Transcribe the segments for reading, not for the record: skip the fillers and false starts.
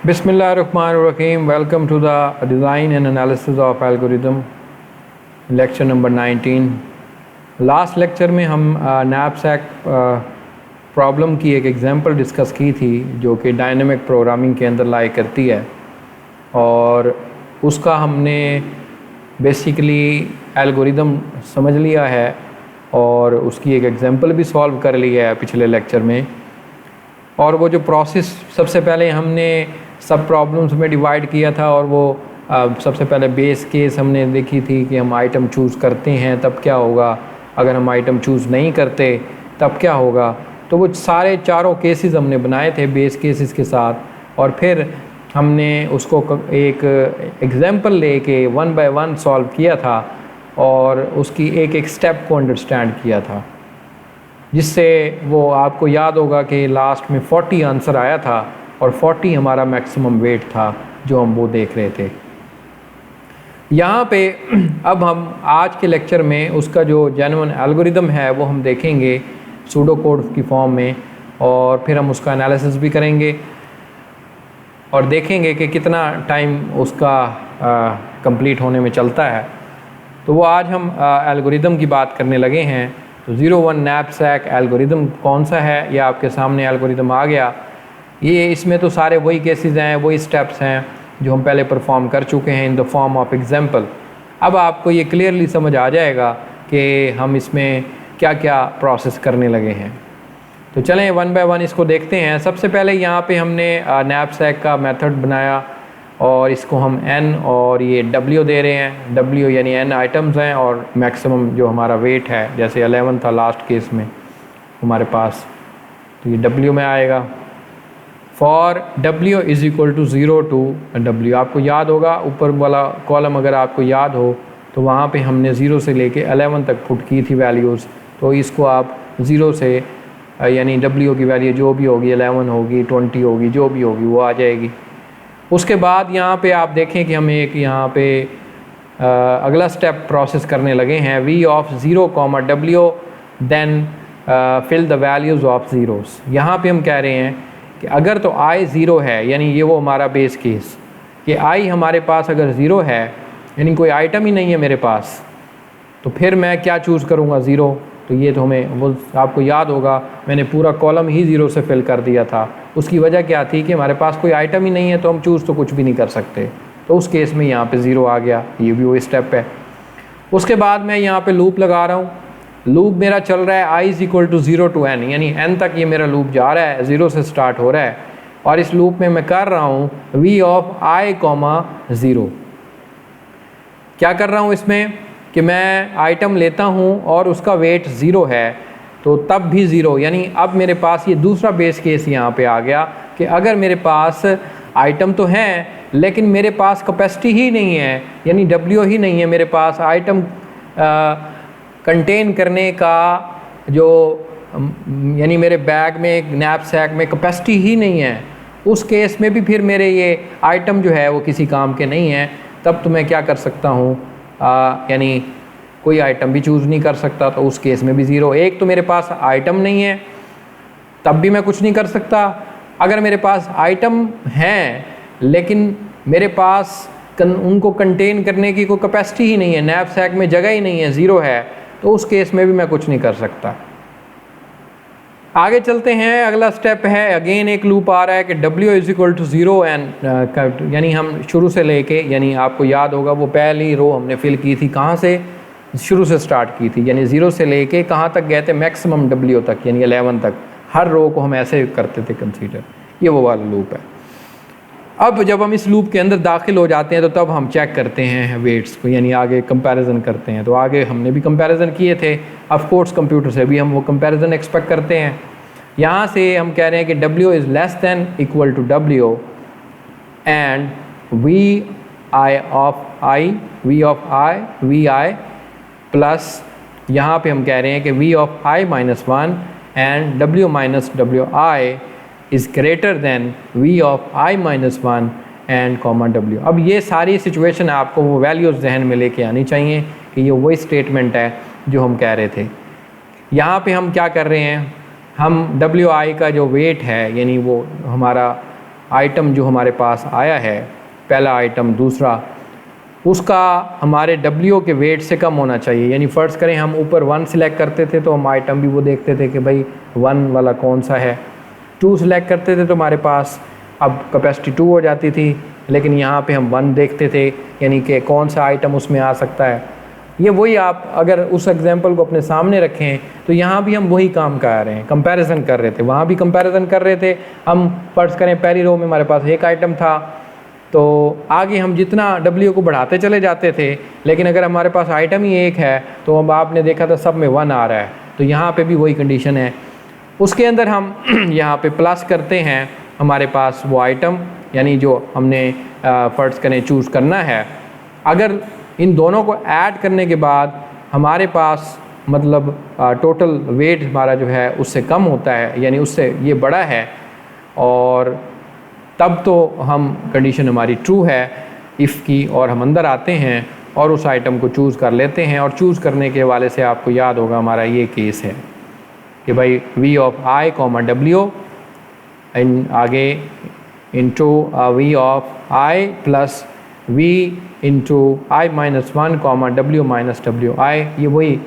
Bismillahirrahmanirrahim. Welcome to the design and analysis of algorithm lecture number 19. Last lecture में हम knapsack problem की एक example discuss की थी जो कि डायनेमिक प्रोग्रामिंग के अंदर लाई करती है और उसका हमने बेसिकली एल्गोरिदम समझ लिया है और उसकी एक एग्जांपल भी सॉल्व कर लिया है पिछले लेक्चर में। और वो जो प्रोसेस सबसे पहले हमने सब प्रॉब्लम्स में डिवाइड किया था और वो सबसे पहले बेस केस हमने देखी थी कि हम आइटम चूज़ करते हैं तब क्या होगा, अगर हम आइटम चूज़ नहीं करते तब क्या होगा। तो वो सारे चारों केसेस हमने बनाए थे बेस केसेस के साथ और फिर हमने उसको एक एग्जांपल लेके वन बाय वन सॉल्व किया था और उसकी एक एक स्टेप को अंडरस्टैंड किया था, जिससे वो आपको याद होगा कि लास्ट में 40 आंसर आया था और 40 हमारा मैक्सिमम वेट था जो हम वो देख रहे थे। यहाँ पे अब हम आज के लेक्चर में उसका जो जेन्युइन एल्गोरिदम है वो हम देखेंगे सूडो कोड की फॉर्म में और फिर हम उसका एनालिसिस भी करेंगे और देखेंगे कि कितना टाइम उसका कंप्लीट होने में चलता है। तो वो आज हम एल्गोरिदम की बात करने लगे हैं। तो 01 नैपसैक एल्गोरिदम कौन सा है, ये आपके सामने एल्गोरिदम आ गया। ये इसमें तो सारे वही केसेस हैं, वही स्टेप्स हैं जो हम पहले परफॉर्म कर चुके हैं in the form of example. अब आपको ये क्लियरली समझ आ जाएगा कि हम इसमें क्या क्या प्रोसेस करने लगे हैं। तो चलें वन बाय वन इसको देखते हैं। सबसे पहले यहाँ पे हमने नैपसैक का मेथड बनाया और इसको हम n और ये w दे रहे हैं। w यानी n आइटम्स हैं और मैक्सिमम जो हमारा वेट है, जैसे 11 था लास्ट केस में हमारे पास, तो ये w में आएगा। For w is equal to 0 to w। आपको याद होगा ऊपर वाला कॉलम अगर आपको याद हो तो वहाँ पे हमने 0 से लेके 11 तक पुट की थी वैल्यूज़। तो इसको आप 0 से यानी w की वैल्यू जो भी होगी 11 होगी 20 होगी जो भी होगी वो आ जाएगी। उसके बाद यहाँ पे आप देखें कि हम एक यहाँ पे अगला स्टेप प्रोसेस करने लगे हैं। v of 0, w then fill the values of zeros. यहाँ पे हम कह रहे हैं कि अगर तो i 0 है, यानी ये वो हमारा बेस केस कि i हमारे पास अगर 0 है यानी कोई आइटम ही नहीं है मेरे पास, तो फिर मैं क्या चूज़ करूँगा 0। तो ये तो हमें वो आपको याद होगा मैंने पूरा कॉलम ही 0 से फिल कर दिया था। उसकी वजह क्या थी कि हमारे पास कोई आइटम ही नहीं है तो हम चूज़ तो कुछ भी नहीं कर सकते। तो उस केस में यहाँ पे 0 आ गया, ये भी वो स्टेप है। उसके बाद मैं यहाँ पे लूप लगा रहा हूँ। लूप मेरा चल रहा है i is equal to 0 to n, यानी n तक ये मेरा लूप जा रहा है, 0 से स्टार्ट हो रहा है। और इस लूप में मैं कर रहा हूँ v ऑफ i, 0। क्या कर रहा हूँ इसमें कि मैं आइटम लेता हूँ और उसका वेट 0 है तो तब भी 0, यानी अब मेरे पास ये दूसरा बेस केस यहाँ पे आ गया कि अगर मेरे पास आइटम तो हैं लेकिन मेरे पास कैपेसिटी ही नहीं है, यानी w ही नहीं है मेरे पास, आइटम कंटेन करने का जो यानी मेरे बैग में एक नैपसैक में कैपेसिटी ही नहीं है, उस केस में भी फिर मेरे ये आइटम जो है वो किसी काम के नहीं है। तब तो मैं क्या कर सकता हूँ, यानी कोई आइटम भी चूज़ नहीं कर सकता। तो उस केस में भी 0। एक तो मेरे पास आइटम नहीं है तब भी मैं कुछ नहीं कर सकता। अगर मेरे पास आइटम हैं लेकिन मेरे पास उनको कंटेन करने की कोई कैपेसिटी ही नहीं है, नैपसैक में जगह ही नहीं है, 0 है, तो उस केस में भी मैं कुछ नहीं कर सकता। आगे चलते हैं। अगला स्टेप है, अगेन एक लूप आ रहा है कि w is equal to 0 and यानी हम शुरू से लेके, यानी आपको याद होगा वो पहली रो हमने फिल की थी, कहाँ से, शुरू से स्टार्ट की थी, यानी 0 से लेके कहाँ तक गए थे, मैक्सिमम w तक, यानी 11 तक। हर रो को हम ऐसे करते थे कंसीडर, ये वो वाला लूप है। अब जब हम इस लूप के अंदर दाखिल हो जाते हैं तो तब हम चेक करते हैं वेट्स को, यानी आगे कंपैरिजन करते हैं। तो आगे हमने भी कंपैरिजन किए थे, ऑफ कोर्स कंप्यूटर से भी हम वो कंपैरिजन एक्सपेक्ट करते हैं। यहाँ से हम कह रहे हैं कि w is less than equal to w and v i plus यहाँ पे हम कह रहे हैं कि v of i minus 1 and w minus wi is greater than v of i minus 1 and w। अब ये सारी सिचुएशन आपको वो वैल्यूज़ जहन में लेके आनी चाहिए कि ये वही स्टेटमेंट है जो हम कह रहे थे। यहाँ पे हम क्या कर रहे हैं, हम wi का जो वेट है, यानी वो हमारा आइटम जो हमारे पास आया है, पहला आइटम, दूसरा, उसका हमारे W के वेट से कम होना चाहिए। यानी फ़र्ज़ करें हम ऊपर 1 सिलेक्ट करते थे तो हम आइटम भी वो देखते थे कि भाई 1 वाला कौन सा है। 2 सिलेक्ट करते थे तो हमारे पास अब कैपेसिटी 2 हो जाती थी, लेकिन यहाँ पे हम 1 देखते थे, यानी कि कौन सा आइटम उसमें आ सकता है। ये वही आप अगर उस एग्जांपल को अपने सामने रखें तो यहाँ भी हम वही काम कर रहे हैं, कंपैरिजन कर रहे थे, वहाँ भी कंपैरिजन कर रहे थे। हम फ़र्ज़ करें पहली रो में हमारे पास एक आइटम था, तो आगे हम जितना W को बढ़ाते चले जाते थे, लेकिन अगर हमारे पास आइटम ही एक है तो अब आपने देखा था सब में 1 आ रहा है, तो यहाँ पे भी वही कंडीशन है। उसके अंदर हम यहाँ पे प्लस करते हैं हमारे पास वो आइटम, यानी जो हमने फ़र्ज़ करें चूज़ करना है। अगर इन दोनों को ऐड करने के बाद हमारे पास मतलब टोटल वेट हमारा जो है उससे कम होता है, यानी उससे ये बड़ा है, और तब तो हम कंडीशन हमारी ट्रू है इफ़ की, और हम अंदर आते हैं और उस आइटम को चूज़ कर लेते हैं। और चूज़ करने के हवाले से आपको याद होगा हमारा ये केस है कि भाई V of I comma W इन आगे into V of I plus V into I minus 1 comma W minus WI। ये वही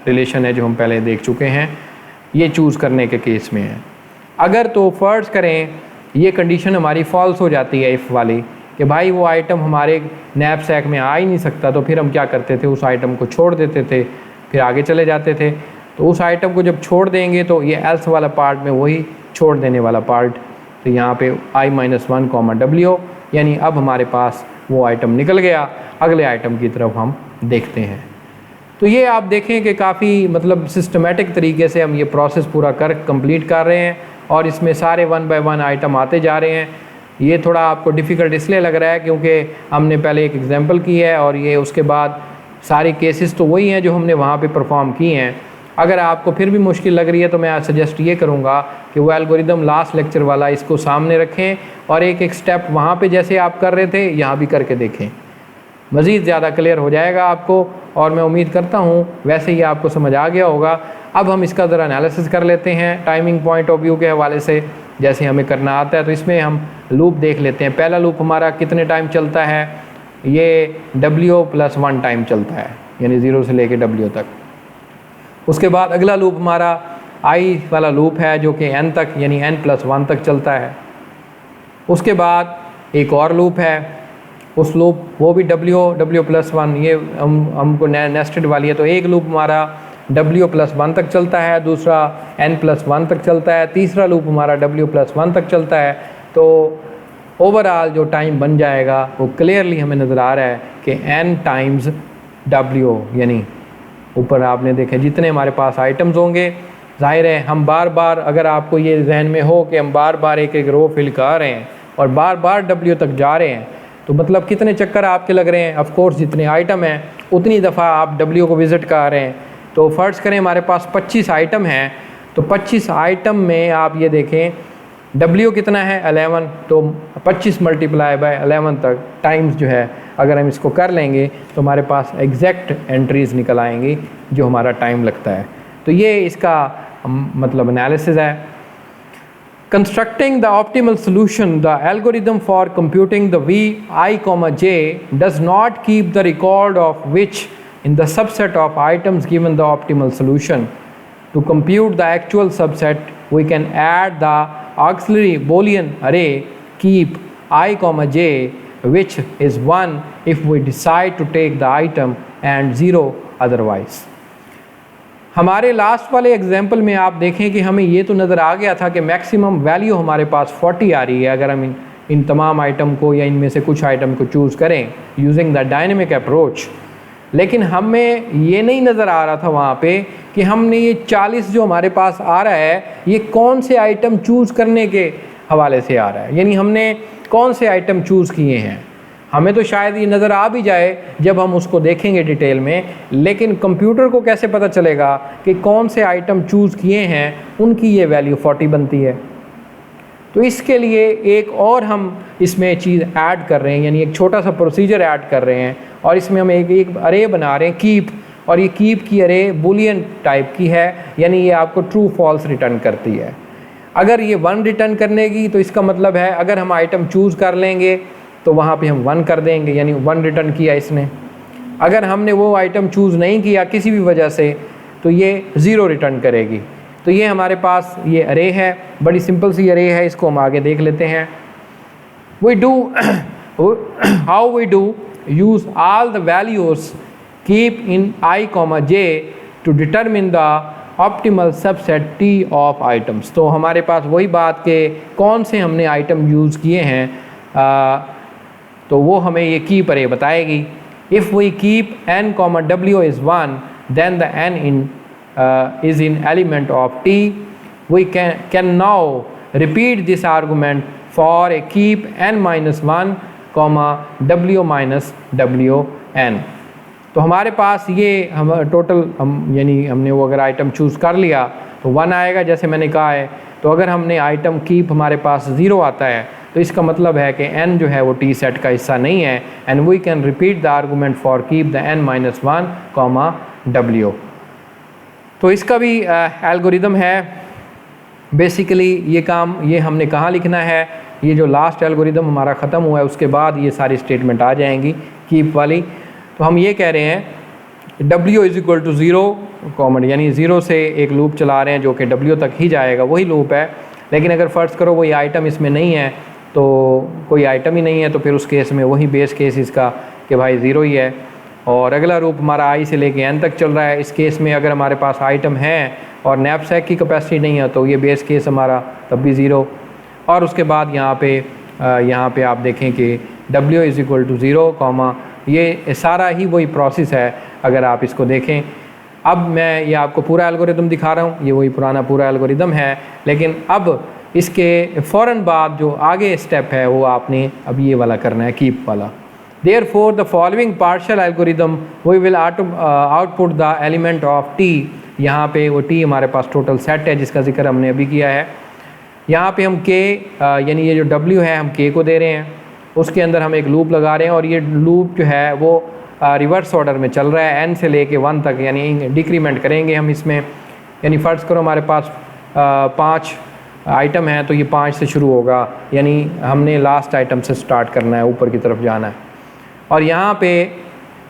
रिलेशन है जो हम पहले देख चुके हैं, ये चूज़ करने के केस में है। अगर तो फ़र्ज़ करें ये कंडीशन हमारी फ़ॉल्स हो जाती है इफ़ वाली कि भाई वो आइटम हमारे नैपसैक में आ ही नहीं सकता, तो फिर हम क्या करते थे, उस आइटम को छोड़ देते थे, फिर आगे चले जाते थे। तो उस आइटम को जब छोड़ देंगे तो ये एल्स वाला पार्ट में वही छोड़ देने वाला पार्ट, तो यहाँ पे I माइनस 1 कॉमा W, यानी अब हमारे पास वो आइटम निकल गया। अगले आइटम की तरफ हम देखते हैं। तो ये आप देखें कि काफ़ी मतलब सिस्टमेटिक तरीके से हम ये प्रोसेस पूरा कंप्लीट कर रहे हैं, और इसमें सारे 1 बाय 1 आइटम आते जा रहे हैं। ये थोड़ा आपको डिफ़िकल्ट इसलिए लग रहा है क्योंकि हमने पहले एक एग्जांपल की है, और ये उसके बाद सारे केसेस तो वही हैं जो हमने वहाँ पे परफॉर्म किए हैं। अगर आपको फिर भी मुश्किल लग रही है तो मैं सजेस्ट ये करूँगा कि वो एल्गोरिदम लास्ट लेक्चर वाला इसको सामने रखें, और एक एक स्टेप वहाँ पे जैसे आप कर रहे थे यहाँ भी करके देखें, मज़ीद ज़्यादा क्लियर हो जाएगा आपको। और मैं उम्मीद करता हूँ वैसे ही आपको समझ आ गया होगा। अब हम इसका ज़रा एनालिसिस कर लेते हैं टाइमिंग पॉइंट ऑफ व्यू के हवाले से, जैसे हमें करना आता है। तो इसमें हम लूप देख लेते हैं। पहला लूप हमारा कितने टाइम चलता है, ये W प्लस 1 टाइम चलता है, यानी 0 से लेके W तक। उसके बाद अगला लूप हमारा I वाला लूप है जो कि N तक, यानी N प्लस 1 तक चलता है। उसके बाद एक और लूप है, उस लूप वो भी W प्लस 1, ये हमको नेस्टेड वाली है। तो एक लूप हमारा W प्लस 1 तक चलता है, दूसरा N प्लस 1 तक चलता है, तीसरा लूप हमारा W प्लस 1 तक चलता है। तो ओवरऑल जो टाइम बन जाएगा वो क्लियरली हमें नज़र आ रहा है कि N टाइम्स W, यानी ऊपर आपने देखे जितने हमारे पास आइटम्स होंगे, जाहिर है हम बार बार, अगर आपको ये जहन में हो कि हम बार बार एक एक रो फिल कर रहे हैं और बार बार W तक जा रहे हैं, तो मतलब कितने चक्कर आपके लग रहे हैं। ऑफ कोर्स जितने आइटम हैं उतनी दफ़ा आप W को विज़िट कर रहे हैं। तो फ़र्ज़ करें हमारे पास 25 आइटम हैं, तो 25 आइटम में आप ये देखें W कितना है 11, तो 25 मल्टीप्लाई बाय 11 तक टाइम्स जो है, अगर हम इसको कर लेंगे तो हमारे पास एग्जैक्ट एंट्रीज़ निकल आएंगी जो हमारा टाइम लगता है। तो ये इसका मतलब एनालिसिस है। Constructing the optimal solution, the algorithm for computing the Vi, j does not keep the record of which in the subset of items given the optimal solution. To compute the actual subset, we can add the auxiliary Boolean array keep I, j, which is 1 if we decide to take the item and 0 otherwise. हमारे last वाले example में आप देखें कि हमें ये तो नज़र आ गया था कि मैक्सिमम वैल्यू हमारे पास 40 आ रही है अगर हम इन तमाम आइटम को या इनमें से कुछ आइटम को चूज़ करें यूजिंग द डायनेमिक अप्रोच। लेकिन हमें ये नहीं नज़र आ रहा था वहाँ पे कि हमने ये 40 जो हमारे पास आ रहा है ये कौन से आइटम चूज़ करने के हवाले से आ रहा है, यानी हमने कौन से आइटम चूज़ किए हैं। हमें तो शायद ये नज़र आ भी जाए जब हम उसको देखेंगे डिटेल में, लेकिन कंप्यूटर को कैसे पता चलेगा कि कौन से आइटम चूज़ किए हैं उनकी ये वैल्यू 40 बनती है। तो इसके लिए एक और हम इसमें चीज़ ऐड कर रहे हैं, यानी एक छोटा सा प्रोसीजर ऐड कर रहे हैं, और इसमें हम एक अरे बना रहे हैं कीप, और ये कीप की अरे बूलियन टाइप की है, यानी ये आपको ट्रू फॉल्स रिटर्न करती है। अगर ये 1 रिटर्न करने की तो इसका मतलब है अगर हम आइटम चूज़ कर लेंगे तो वहाँ पे हम 1 कर देंगे, यानी 1 रिटर्न किया इसने। अगर हमने वो आइटम चूज़ नहीं किया किसी भी वजह से तो ये 0 रिटर्न करेगी। तो ये हमारे पास ये अरे है, बड़ी सिंपल सी अरे है, इसको हम आगे देख लेते हैं। We do how we do use all the values keep in i, j to determine the optimal subset T of items. तो हमारे पास वही बात के कौन से हमने आइटम यूज़ किए हैं, तो वो हमें ये कीप अरे बताएगी। If we keep n, w इज़ 1 then the n is in element of T. We can now repeat this argument for a keep n minus 1, w minus wn. तो हमारे पास ये हम टोटल हम यानी हमने वो अगर आइटम चूज़ कर लिया तो 1 आएगा जैसे मैंने कहा है। तो अगर हमने आइटम कीप हमारे पास 0 आता है तो इसका मतलब है कि n जो है वो T सेट का हिस्सा नहीं है। And we can repeat the argument for keep the n minus 1, w। तो इसका भी एल्गोरिदम है। बेसिकली ये काम ये हमने कहाँ लिखना है, ये जो लास्ट एल्गोरिदम हमारा ख़त्म हुआ है उसके बाद ये सारी स्टेटमेंट आ जाएंगी कीप वाली। तो हम ये कह रहे हैं w is equal to 0 common, यानी 0 से एक लूप चला रहे हैं जो कि w तक ही जाएगा, वही लूप है। लेकिन अगर फ़र्ज़ करो वही आइटम इसमें नहीं है, तो कोई आइटम ही नहीं है, तो फिर उस केस में वही बेस केस इसका कि भाई 0 ही है। और अगला रूप हमारा i से लेके n तक चल रहा है। इस केस में अगर हमारे पास आइटम है और नैपसैक की कैपेसिटी नहीं है तो ये बेस केस हमारा तब भी 0। और उसके बाद यहाँ पे आप देखें कि w इज़ इक्वल टू 0, ये सारा ही वही प्रोसेस है अगर आप इसको देखें। अब मैं ये आपको पूरा एल्गोरिदम दिखा रहा हूँ, ये वही पुराना पूरा एल्गोरिदम है, लेकिन अब इसके फ़ौरन बाद जो आगे स्टेप है वो आपने अब ये वाला करना है, कीप वाला। Therefore, the following partial algorithm we will output the element of T। यहाँ पे वो T हमारे पास टोटल सेट है जिसका जिक्र हमने अभी किया है। यहाँ पे हम K यानी ये जो W है हम K को दे रहे हैं, उसके अंदर हम एक लूप लगा रहे हैं और ये लूप जो है वो रिवर्स ऑर्डर में चल रहा है n से लेके 1 तक, यानी डिक्रीमेंट करेंगे हम इसमें। यानी फ़र्ज़ करो हमारे पास 5 आइटम है तो ये 5 से शुरू होगा, यानी हमने लास्ट आइटम से स्टार्ट करना है, ऊपर की तरफ जाना है। और यहाँ पे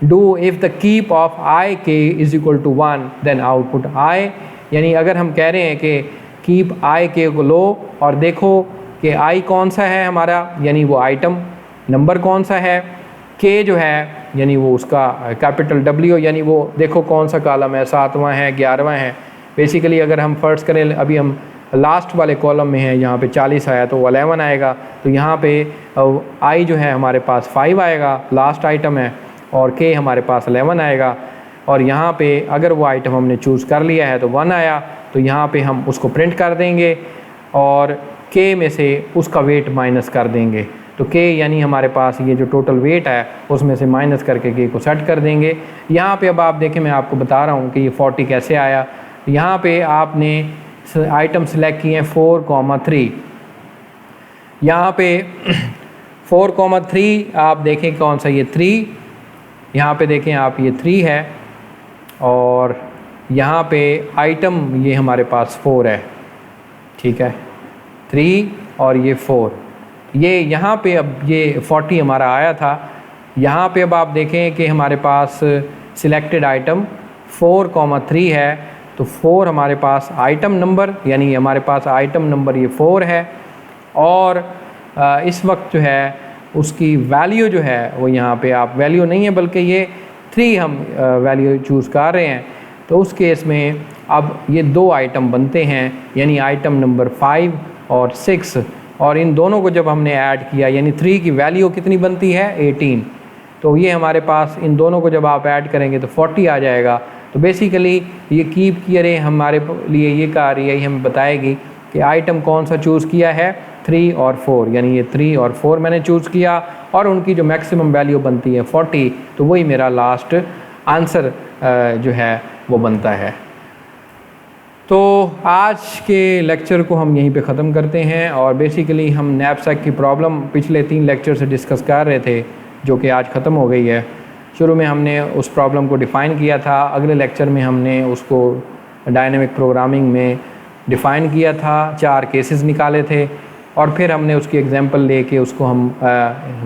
do if the keep of i k is equal to 1 then output i, यानी अगर हम कह रहे हैं कि कीप i k को लो और देखो कि i कौन सा है हमारा, यानी वो आइटम नंबर कौन सा है, k जो है यानी वो उसका कैपिटल W, यानी वो देखो कौन सा कॉलम है, 7वां है 11वां है। बेसिकली अगर हम फ़र्ज़ करें अभी हम लास्ट वाले कॉलम में है, यहाँ पे 40 आया तो 11 आएगा, तो यहाँ पे i जो है हमारे पास 5 आएगा, लास्ट आइटम है, और k हमारे पास 11 आएगा। और यहाँ पे अगर वो आइटम हमने चूज़ कर लिया है तो 1 आया, तो यहाँ पे हम उसको प्रिंट कर देंगे और k में से उसका वेट माइनस कर देंगे। तो k यानी हमारे पास ये जो टोटल वेट है उसमें से माइनस करके k को सेट कर देंगे। यहाँ पे अब आप देखें, मैं आपको बता रहा हूँ कि ये 40 कैसे आया। यहाँ पे आपने आइटम सेलेक्ट किए हैं 4,3। यहाँ पे 4,3 आप देखें कौन सा, ये 3, यहाँ पे देखें आप ये 3 है, और यहाँ पे आइटम ये हमारे पास 4 है, ठीक है, 3 और ये 4। ये यहाँ पे अब ये 40 हमारा आया था। यहाँ पे अब आप देखें कि हमारे पास सिलेक्टेड आइटम 4,3 है, तो 4 हमारे पास आइटम नंबर, यानी हमारे पास आइटम नंबर ये 4 है, और इस वक्त जो है उसकी वैल्यू जो है वो यहाँ पे आप वैल्यू नहीं है बल्कि ये 3 हम वैल्यू चूज़ कर रहे हैं। तो उस केस में अब ये 2 आइटम बनते हैं, यानी आइटम नंबर 5 और 6, और इन दोनों को जब हमने ऐड किया यानी 3 की वैल्यू कितनी बनती है 18। तो ये हमारे पास इन दोनों को जब आप ऐड करेंगे तो 40 आ जाएगा। तो बेसिकली ये कीप की अरे हमारे लिए ये कह रही है, ये हमें बताएगी कि आइटम कौन सा चूज़ किया है 3 और 4, यानी ये 3 और 4 मैंने चूज़ किया और उनकी जो मैक्सिमम वैल्यू बनती है 40, तो वही मेरा लास्ट आंसर जो है वो बनता है। तो आज के लेक्चर को हम यहीं पे ख़त्म करते हैं, और बेसिकली हम नैपसैक की प्रॉब्लम पिछले 3 लेक्चर से डिस्कस कर रहे थे जो कि आज ख़त्म हो गई है। शुरू में हमने उस प्रॉब्लम को डिफ़ाइन किया था, अगले लेक्चर में हमने उसको डायनेमिक प्रोग्रामिंग में डिफ़ाइन किया था, 4 केसेस निकाले थे और फिर हमने उसकी एग्जांपल लेके उसको हम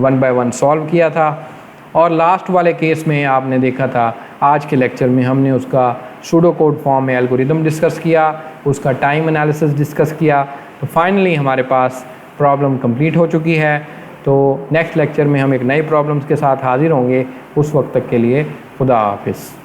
1 बाय 1 सॉल्व किया था। और लास्ट वाले केस में आपने देखा था आज के लेक्चर में हमने उसका सूडो कोड फॉर्म में एल्गोरिदम डिस्कस किया, उसका टाइम एनालिसिस डिस्कस किया। तो फाइनली हमारे पास प्रॉब्लम कंप्लीट हो चुकी है। तो नेक्स्ट लेक्चर में हम एक नई प्रॉब्लम्स के साथ हाजिर होंगे। उस वक्त तक के लिए खुदा हाफिज़।